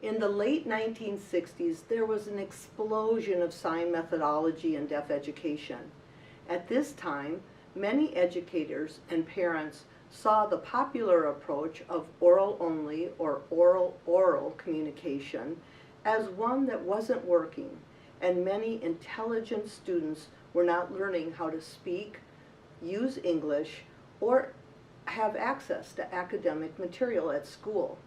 In the late 1960s, there was an explosion of sign methodology in deaf education. At this time, many educators and parents saw the popular approach of oral-only or oral-oral communication as one that wasn't working, and many intelligent students were not learning how to speak, use English, or have access to academic material at school.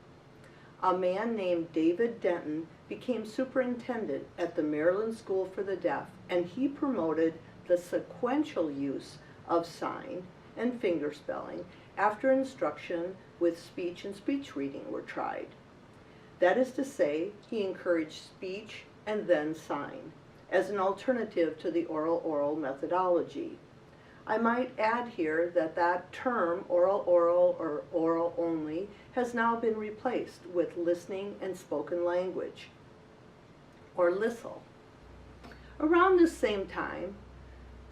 A man named David Denton became superintendent at the Maryland School for the Deaf, and he promoted the sequential use of sign and fingerspelling after instruction with speech and speech reading were tried. That is to say, he encouraged speech and then sign as an alternative to the oral-oral methodology. I might add here that that term, oral-oral or oral-only, has now been replaced with listening and spoken language, or LISL. Around the same time,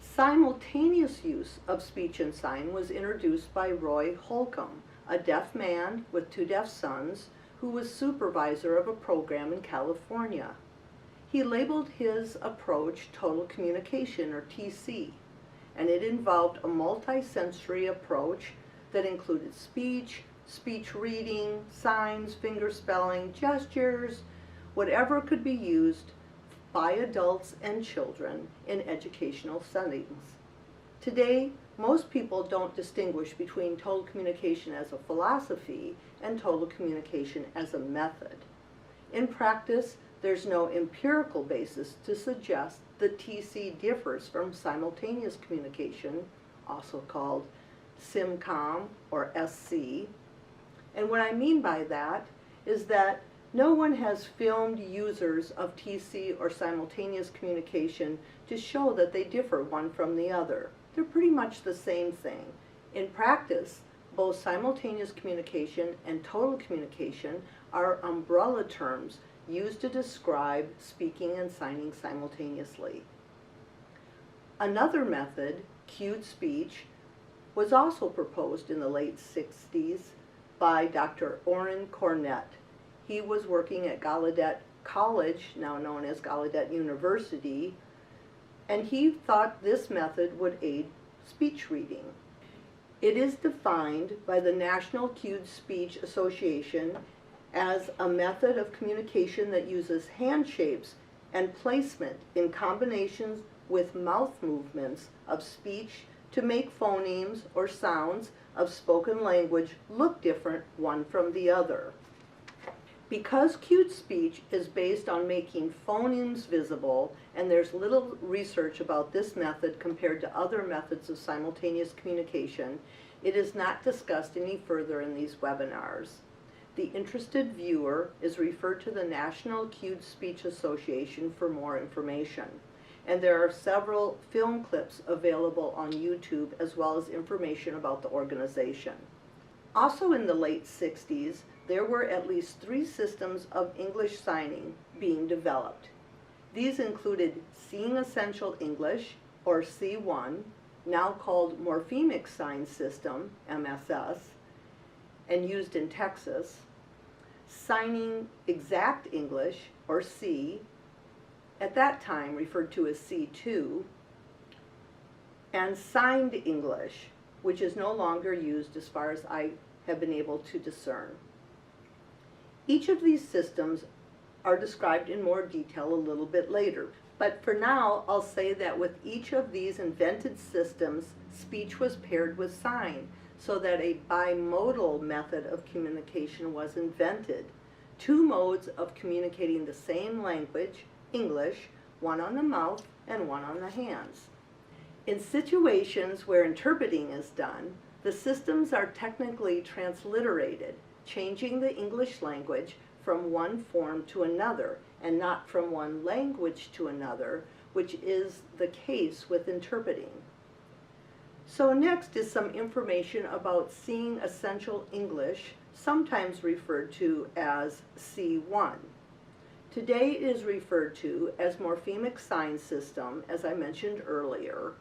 simultaneous use of speech and sign was introduced by Roy Holcomb, a deaf man with 2 deaf sons who was supervisor of a program in California. He labeled his approach Total Communication, or TC, and it involved a multi-sensory approach that included speech, speech reading, signs, fingerspelling, gestures, whatever could be used by adults and children in educational settings. Today, most people don't distinguish between total communication as a philosophy and total communication as a method. In practice, there's no empirical basis to suggest that TC differs from simultaneous communication, also called SIMCOM or SC. And what I mean by that is that no one has filmed users of TC or simultaneous communication to show that they differ one from the other. They're pretty much the same thing. In practice, both simultaneous communication and total communication are umbrella terms used to describe speaking and signing simultaneously. Another method, cued speech, was also proposed in the late 60s by Dr. Orrin Cornett. He was working at Gallaudet College, now known as Gallaudet University, and he thought this method would aid speech reading. It is defined by the National Cued Speech Association as a method of communication that uses hand shapes and placement in combinations with mouth movements of speech to make phonemes or sounds of spoken language look different one from the other. Because cued speech is based on making phonemes visible, and there's little research about this method compared to other methods of simultaneous communication, it is not discussed any further in these webinars. The interested viewer is referred to the National Cued Speech Association for more information. And there are several film clips available on YouTube as well as information about the organization. Also in the late 60s, there were at least 3 systems of English signing being developed. These included Seeing Essential English, or C1, now called Morphemic Sign System, MSS, and used in Texas, Signing Exact English, or C, at that time referred to as C2, and Signed English, which is no longer used as far as I have been able to discern. Each of these systems are described in more detail a little bit later, but for now I'll say that with each of these invented systems, speech was paired with sign, so that a bimodal method of communication was invented. 2 modes of communicating the same language, English, one on the mouth and one on the hands. In situations where interpreting is done, the systems are technically transliterated, changing the English language from one form to another and not from one language to another, which is the case with interpreting. So next is some information about Seeing Essential English, sometimes referred to as C1. Today it is referred to as Morphemic Sign System, as I mentioned earlier,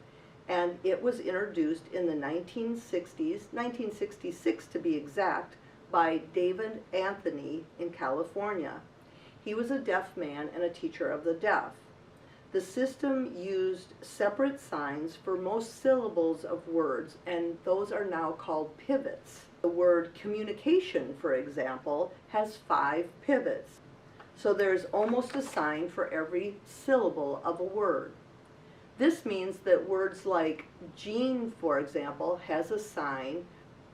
and it was introduced in the 1960s, 1966 to be exact, by David Anthony in California. He was a deaf man and a teacher of the deaf. The system used separate signs for most syllables of words, and those are now called pivots. The word communication, for example, has 5 pivots. So there's almost a sign for every syllable of a word. This means that words like gene, for example, has a sign,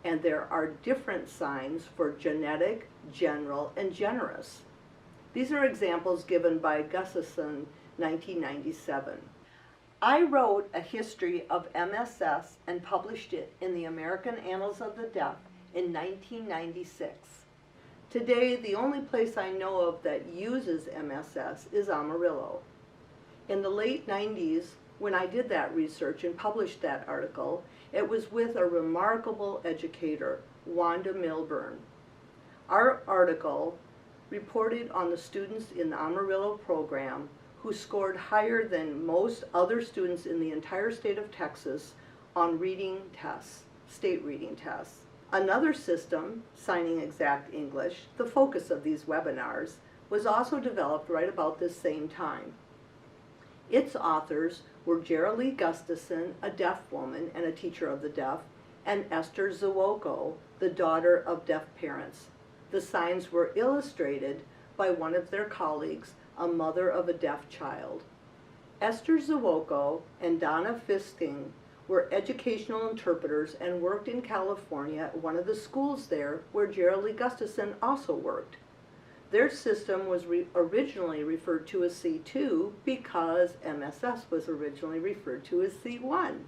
and there are different signs for genetic, general, and generous. These are examples given by Gustafson, 1997. I wrote a history of MSS and published it in the American Annals of the Deaf in 1996. Today, the only place I know of that uses MSS is Amarillo. In the late 90s, when I did that research and published that article, it was with a remarkable educator, Wanda Milburn. Our article reported on the students in the Amarillo program who scored higher than most other students in the entire state of Texas on reading tests, state reading tests. Another system, Signing Exact English, the focus of these webinars, was also developed right about this same time. Its authors were Jerilee Gustafson, a deaf woman and a teacher of the deaf, and Esther Zwoko, the daughter of deaf parents. The signs were illustrated by one of their colleagues, a mother of a deaf child. Esther Zwoko and Donna Fisking were educational interpreters and worked in California at one of the schools there where Jerilee Gustafson also worked. Their system was originally referred to as C2 because MSS was originally referred to as C1.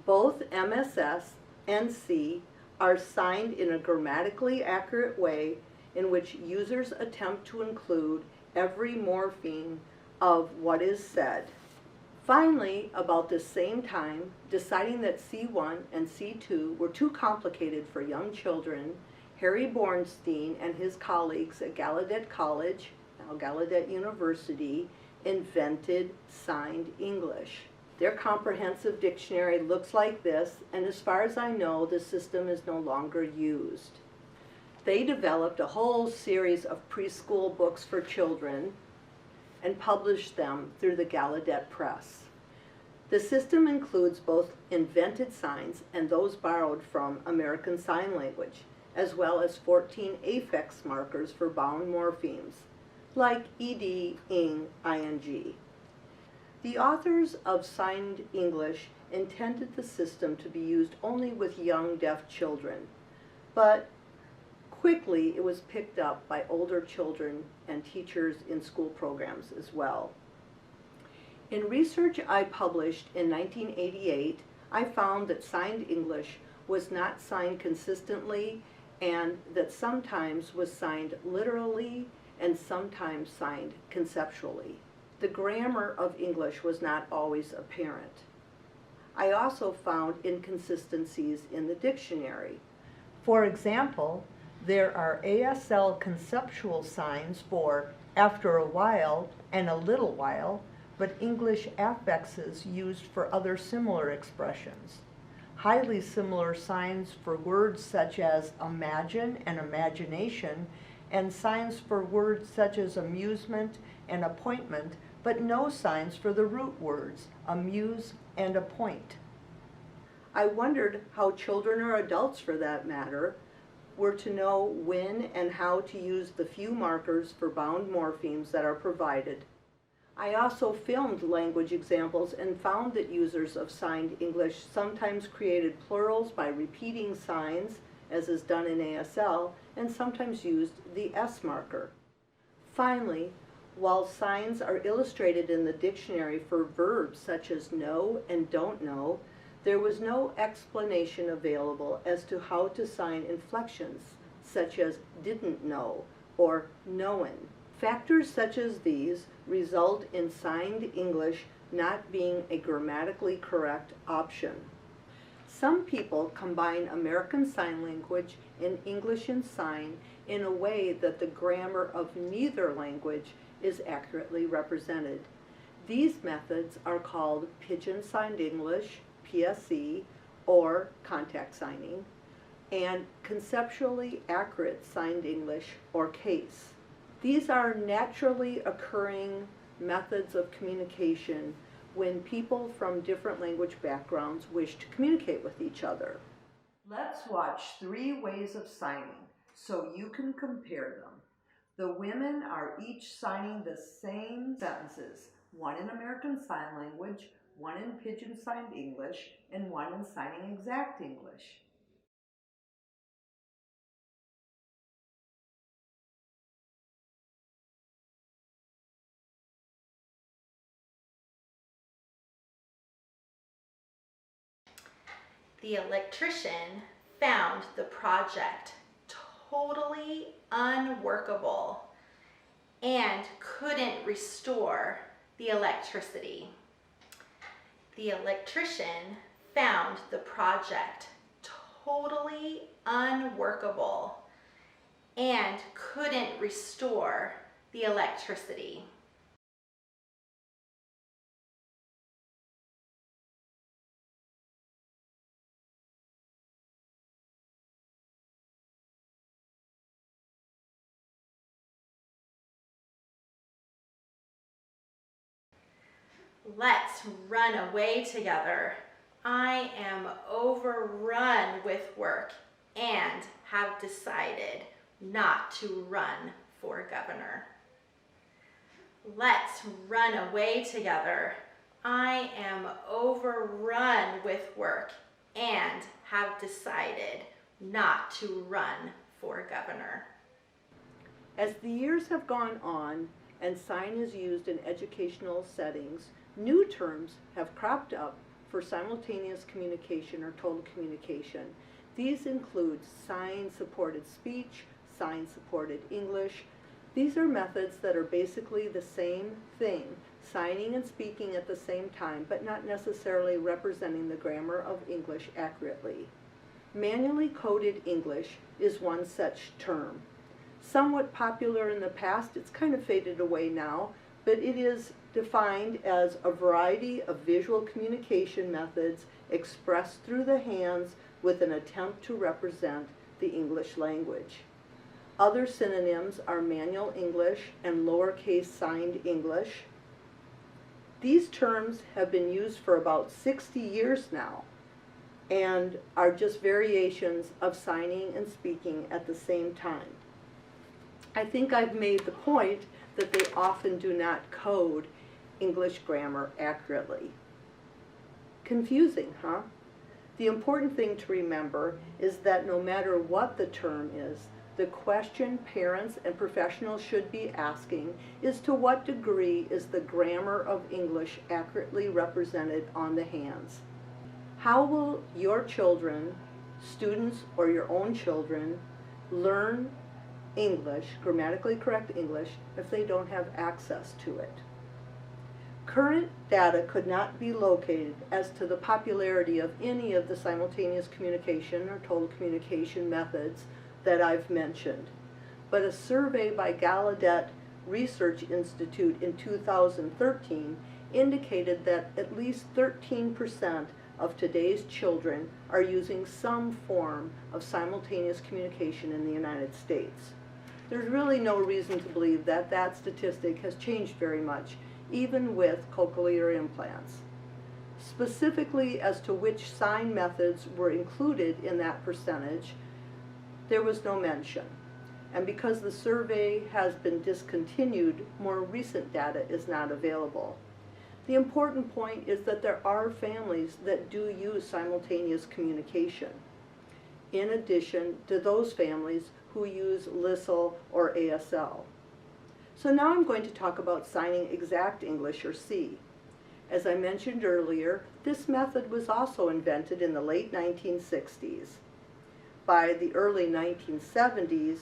Both MSS and C are signed in a grammatically accurate way in which users attempt to include every morpheme of what is said. Finally, about the same time, deciding that C1 and C2 were too complicated for young children, Harry Bornstein and his colleagues at Gallaudet College, now Gallaudet University, invented Signed English. Their comprehensive dictionary looks like this, and as far as I know, the system is no longer used. They developed a whole series of preschool books for children and published them through the Gallaudet Press. The system includes both invented signs and those borrowed from American Sign Language, as well as 14 affix markers for bound morphemes, like ed, ing, ing. The authors of Signed English intended the system to be used only with young deaf children, but quickly it was picked up by older children and teachers in school programs as well. In research I published in 1988, I found that Signed English was not signed consistently and that sometimes was signed literally and sometimes signed conceptually. The grammar of English was not always apparent. I also found inconsistencies in the dictionary. For example, there are ASL conceptual signs for after a while and a little while, but English affixes used for other similar expressions. Highly similar signs for words such as imagine and imagination, and signs for words such as amusement and appointment, but no signs for the root words, amuse and appoint. I wondered how children or adults, for that matter, were to know when and how to use the few markers for bound morphemes that are provided. I also filmed language examples and found that users of Signed English sometimes created plurals by repeating signs, as is done in ASL, and sometimes used the S marker. Finally, while signs are illustrated in the dictionary for verbs such as know and don't know, there was no explanation available as to how to sign inflections, such as didn't know or knowin'. Factors such as these result in Signed English not being a grammatically correct option. Some people combine American Sign Language and English in Sign in a way that the grammar of neither language is accurately represented. These methods are called Pidgin Signed English, PSE, or contact signing, and conceptually accurate Signed English, or CASE. These are naturally occurring methods of communication when people from different language backgrounds wish to communicate with each other. Let's watch 3 ways of signing so you can compare them. The women are each signing the same sentences, one in American Sign Language, one in Pidgin Signed English, and one in Signing Exact English. The electrician found the project totally unworkable and couldn't restore the electricity. The electrician found the project totally unworkable and couldn't restore the electricity. Let's run away together. I am overrun with work and have decided not to run for governor. Let's run away together. I am overrun with work and have decided not to run for governor. As the years have gone on and sign is used in educational settings, new terms have cropped up for simultaneous communication or total communication. These include sign-supported speech, sign-supported English. These are methods that are basically the same thing, signing and speaking at the same time, but not necessarily representing the grammar of English accurately. Manually coded English is one such term. Somewhat popular in the past, it's kind of faded away now, but it is defined as a variety of visual communication methods expressed through the hands with an attempt to represent the English language. Other synonyms are manual English and lowercase signed English. These terms have been used for about 60 years now and are just variations of signing and speaking at the same time. I think I've made the point that they often do not code English grammar accurately. Confusing, huh? The important thing to remember is that no matter what the term is, the question parents and professionals should be asking is to what degree is the grammar of English accurately represented on the hands? How will your children, students or your own children, learn English, grammatically correct English, if they don't have access to it? Current data could not be located as to the popularity of any of the simultaneous communication or total communication methods that I've mentioned. But a survey by Gallaudet Research Institute in 2013 indicated that at least 13% of today's children are using some form of simultaneous communication in the United States. There's really no reason to believe that that statistic has changed very much, even with cochlear implants. Specifically as to which sign methods were included in that percentage, there was no mention. And because the survey has been discontinued, more recent data is not available. The important point is that there are families that do use simultaneous communication, in addition to those families who use LISL or ASL. So now I'm going to talk about signing exact English, or C. As I mentioned earlier, this method was also invented in the late 1960s. By the early 1970s,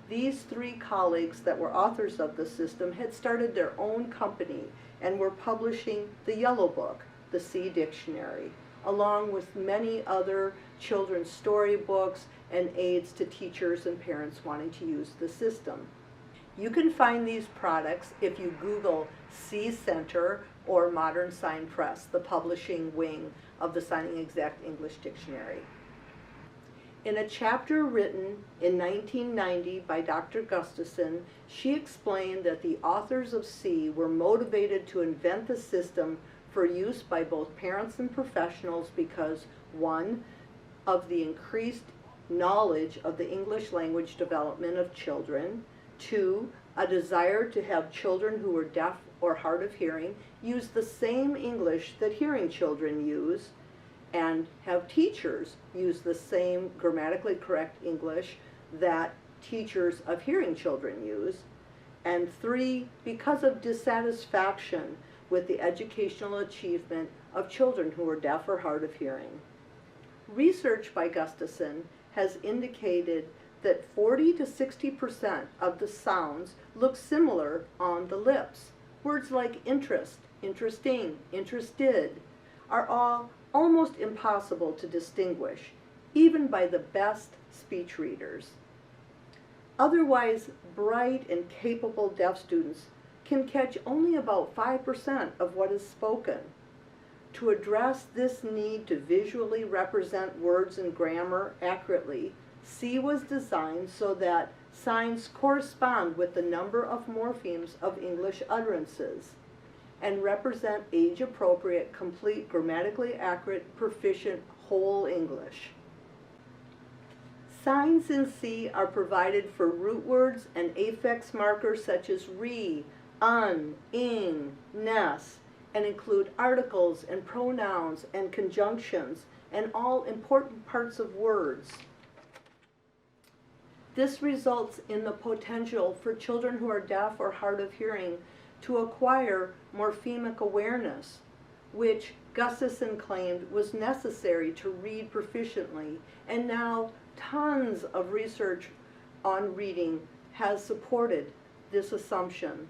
these 3 colleagues that were authors of the system had started their own company and were publishing the Yellow Book, the C Dictionary, along with many other children's storybooks and aids to teachers and parents wanting to use the system. You can find these products if you Google C Center or Modern Sign Press, the publishing wing of the Signing Exact English Dictionary. In a chapter written in 1990 by Dr. Gustafson, she explained that the authors of C were motivated to invent the system for use by both parents and professionals because, one, of the increased knowledge of the English language development of children, two, a desire to have children who were deaf or hard of hearing use the same English that hearing children use, and have teachers use the same grammatically correct English that teachers of hearing children use, and three, because of dissatisfaction with the educational achievement of children who are deaf or hard of hearing. Research by Gustafson has indicated that 40 to 60% of the sounds look similar on the lips. Words like interest, interesting, interested are all almost impossible to distinguish, even by the best speech readers. Otherwise bright and capable deaf students can catch only about 5% of what is spoken. To address this need to visually represent words and grammar accurately, C was designed so that signs correspond with the number of morphemes of English utterances and represent age-appropriate, complete, grammatically accurate, proficient, whole English. Signs in C are provided for root words and affix markers such as re, un, ing, ness, and include articles and pronouns and conjunctions and all important parts of words. This results in the potential for children who are deaf or hard of hearing to acquire morphemic awareness, which Gustafson claimed was necessary to read proficiently, and now tons of research on reading has supported this assumption.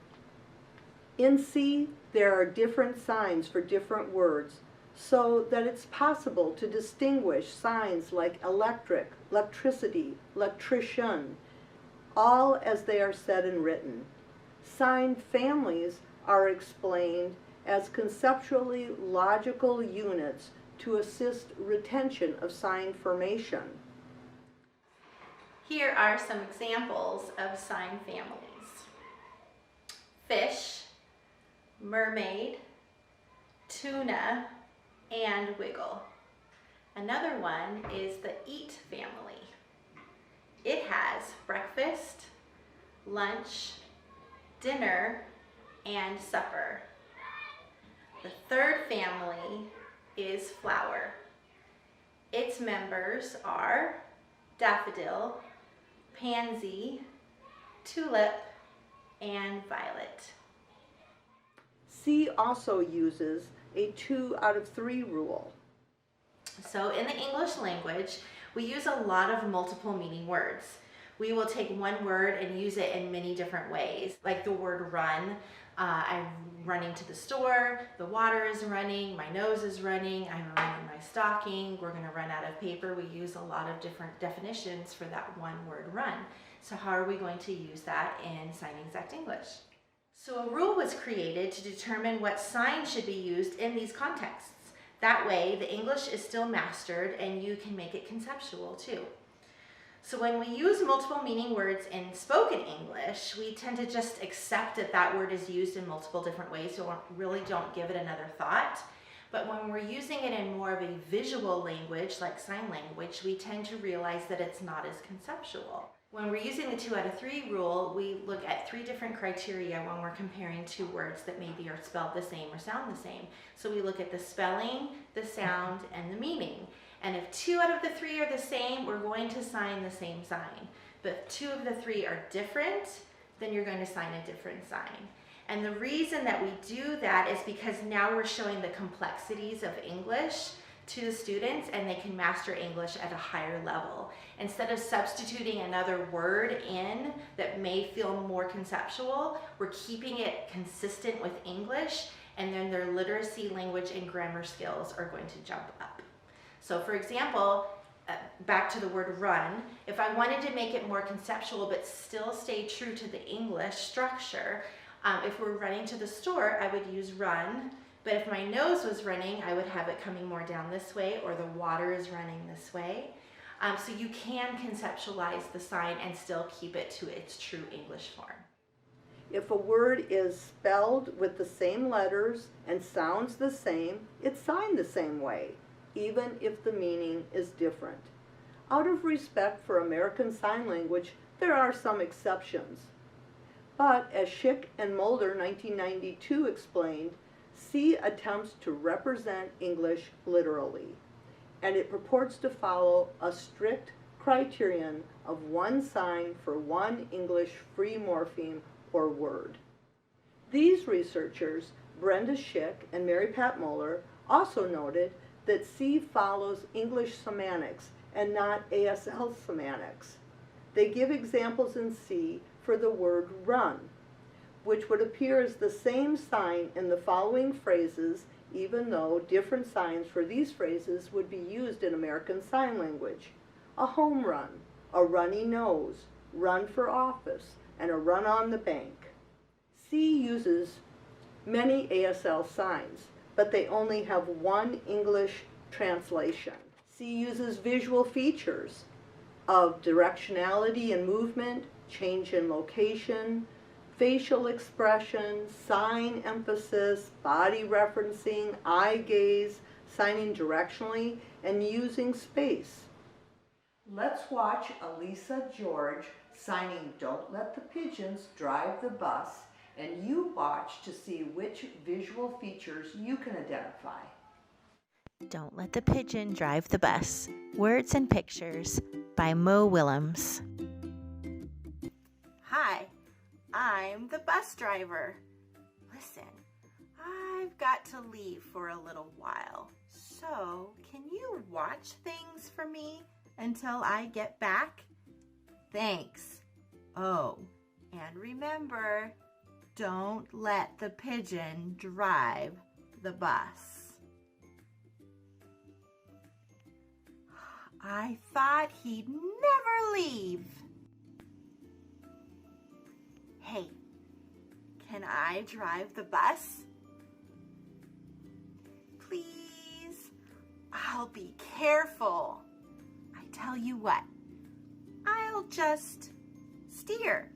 In C, there are different signs for different words, so that it's possible to distinguish signs like electric, electricity, electrician, all as they are said and written. Sign families are explained as conceptually logical units to assist retention of sign formation. Here are some examples of sign families. Fish, mermaid, tuna, and wiggle. Another one is the eat family. It has breakfast, lunch, dinner, and supper. The third family is flower. Its members are daffodil, pansy, tulip, and violet. C also uses a 2 out of 3 rule. So in the English language, we use a lot of multiple meaning words. We will take one word and use it in many different ways, like the word run. I'm running to the store, the water is running, my nose is running, I'm running my stocking, we're going to run out of paper. We use a lot of different definitions for that one word run. So how are we going to use that in Sign Exact English? So a rule was created to determine what sign should be used in these contexts. That way, the English is still mastered and you can make it conceptual too. So when we use multiple meaning words in spoken English, we tend to just accept that that word is used in multiple different ways, so we really don't give it another thought. But when we're using it in more of a visual language, like sign language, we tend to realize that it's not as conceptual. When we're using the 2 out of 3 rule, we look at 3 different criteria when we're comparing 2 words that maybe are spelled the same or sound the same. So we look at the spelling, the sound, and the meaning. And if 2 out of the 3 are the same, we're going to sign the same sign. But if 2 of the 3 are different, then you're going to sign a different sign. And the reason that we do that is because now we're showing the complexities of English to the students and they can master English at a higher level. Instead of substituting another word in that may feel more conceptual, we're keeping it consistent with English, and then their literacy, language, and grammar skills are going to jump up. So for example, back to the word run, if I wanted to make it more conceptual but still stay true to the English structure, if we're running to the store, I would use run. But if my nose was running, I would have it coming more down this way, or the water is running this way. So you can conceptualize the sign and still keep it to its true English form. If a word is spelled with the same letters and sounds the same, it's signed the same way, even if the meaning is different. Out of respect for American Sign Language, there are some exceptions. But as Schick and Mulder 1992 explained, C attempts to represent English literally, and it purports to follow a strict criterion of one sign for one English free morpheme or word. These researchers, Brenda Schick and Mary Pat Muller, also noted that C follows English semantics and not ASL semantics. They give examples in C for the word run, which would appear as the same sign in the following phrases, even though different signs for these phrases would be used in American Sign Language. A home run, a runny nose, run for office, and a run on the bank. C uses many ASL signs, but they only have one English translation. C uses visual features of directionality and movement, change in location, facial expression, sign emphasis, body referencing, eye gaze, signing directionally, and using space. Let's watch Elisa George signing "Don't Let the Pigeons Drive the Bus," and you watch to see which visual features you can identify. Don't Let the Pigeon Drive the Bus. Words and Pictures by Mo Willems. Hi, I'm the bus driver. Listen, I've got to leave for a little while, so can you watch things for me until I get back? Thanks. Oh, and remember, don't let the pigeon drive the bus. I thought he'd never leave. Hey, can I drive the bus? Please, I'll be careful. I tell you what, I'll just steer.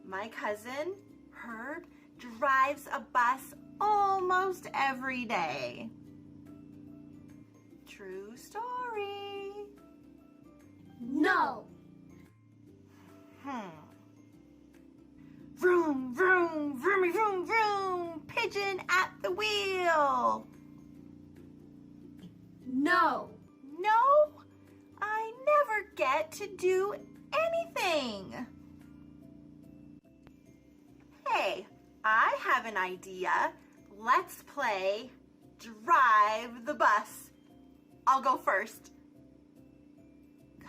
My cousin, Herb, drives a bus almost every day. True story. No. Vroom, vroom, vroomy, vroom, vroom, pigeon at the wheel. No. No, I never get to do anything. Hey, I have an idea. Let's play Drive the Bus. I'll go first.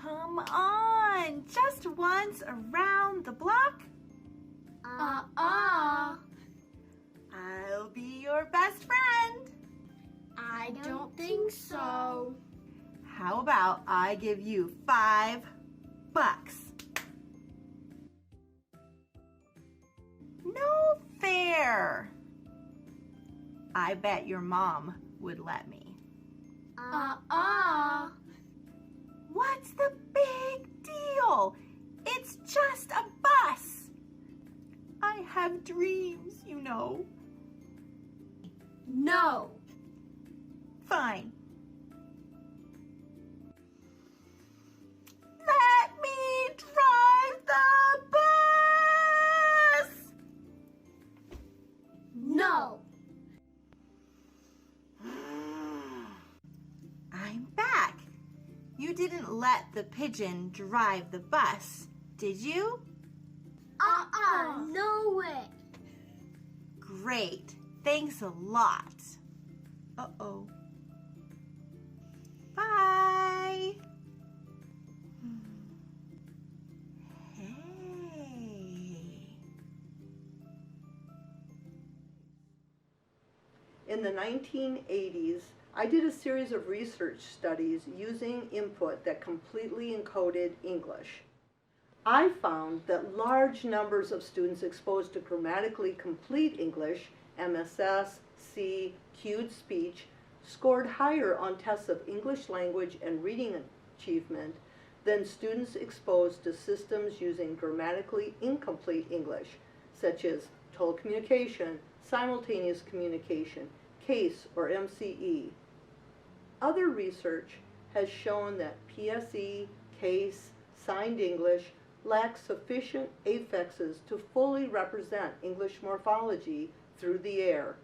Come on, just once around the block. I'll be your best friend. I don't think so. How about I give you $5? No fair. I bet your mom would let me. What's the big deal? It's just a bus. I have dreams, you know. No. Fine. Let me drive the bus. No. I'm back. You didn't let the pigeon drive the bus, did you? No way. Great. Thanks a lot. Uh-oh. Bye. Hey. In the 1980s, I did a series of research studies using input that completely encoded English. I found that large numbers of students exposed to grammatically complete English, MSS, C, cued speech, scored higher on tests of English language and reading achievement than students exposed to systems using grammatically incomplete English, such as total communication, simultaneous communication, CASE or MCE. Other research has shown that PSE, CASE, signed English lack sufficient affixes to fully represent English morphology through the air.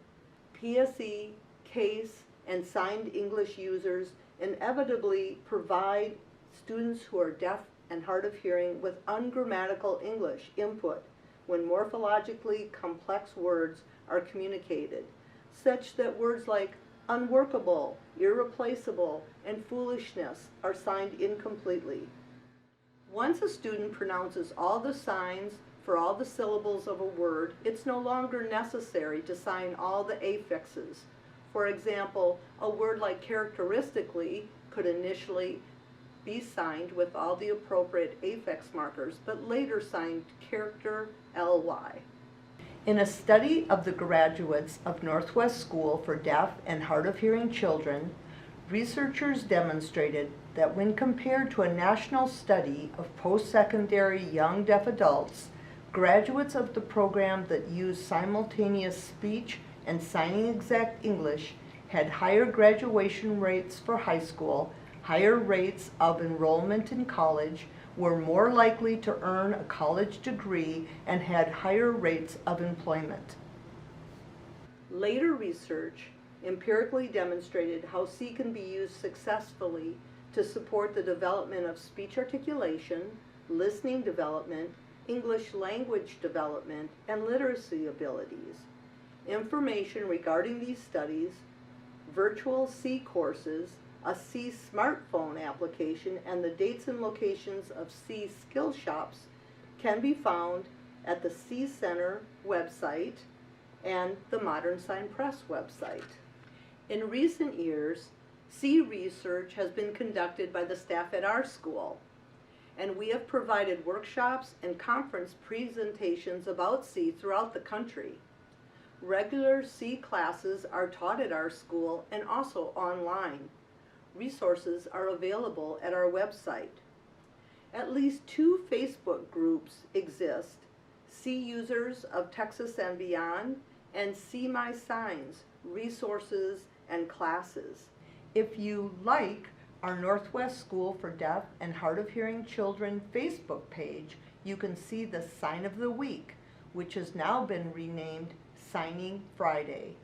PSE, CASE, and signed English users inevitably provide students who are deaf and hard of hearing with ungrammatical English input when morphologically complex words are communicated, such that words like unworkable, irreplaceable, and foolishness are signed incompletely. Once a student pronounces all the signs for all the syllables of a word, it's no longer necessary to sign all the affixes. For example, a word like characteristically could initially be signed with all the appropriate affix markers, but later signed character ly. In a study of the graduates of Northwest School for Deaf and Hard of Hearing Children, researchers demonstrated that when compared to a national study of post-secondary young deaf adults, graduates of the program that used simultaneous speech and signing exact English had higher graduation rates for high school, higher rates of enrollment in college, were more likely to earn a college degree, and had higher rates of employment. Later research empirically demonstrated how C can be used successfully to support the development of speech articulation, listening development, English language development, and literacy abilities. Information regarding these studies, virtual C courses, a C smartphone application, and the dates and locations of C skill shops can be found at the C Center website and the Modern Sign Press website. In recent years, C research has been conducted by the staff at our school, and we have provided workshops and conference presentations about C throughout the country. Regular C classes are taught at our school and also online. Resources are available at our website. At least 2 Facebook groups exist: C Users of Texas and Beyond and See My Signs, Resources and Classes. If you like our Northwest School for Deaf and Hard of Hearing Children Facebook page, you can see the Sign of the Week, which has now been renamed Signing Friday.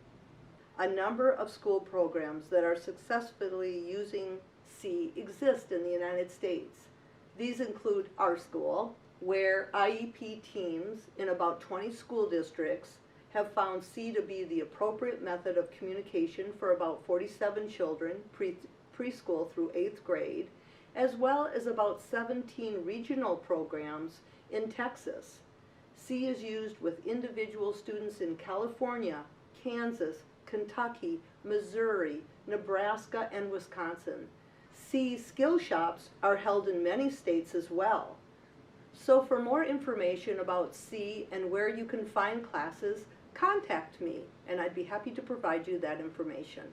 A number of school programs that are successfully using C exist in the United States. These include our school, where IEP teams in about 20 school districts have found C to be the appropriate method of communication for about 47 children preschool through 8th grade, as well as about 17 regional programs in Texas. C is used with individual students in California, Kansas, Kentucky, Missouri, Nebraska, and Wisconsin. C skill shops are held in many states as well. So for more information about C and where you can find classes, contact me, and I'd be happy to provide you that information.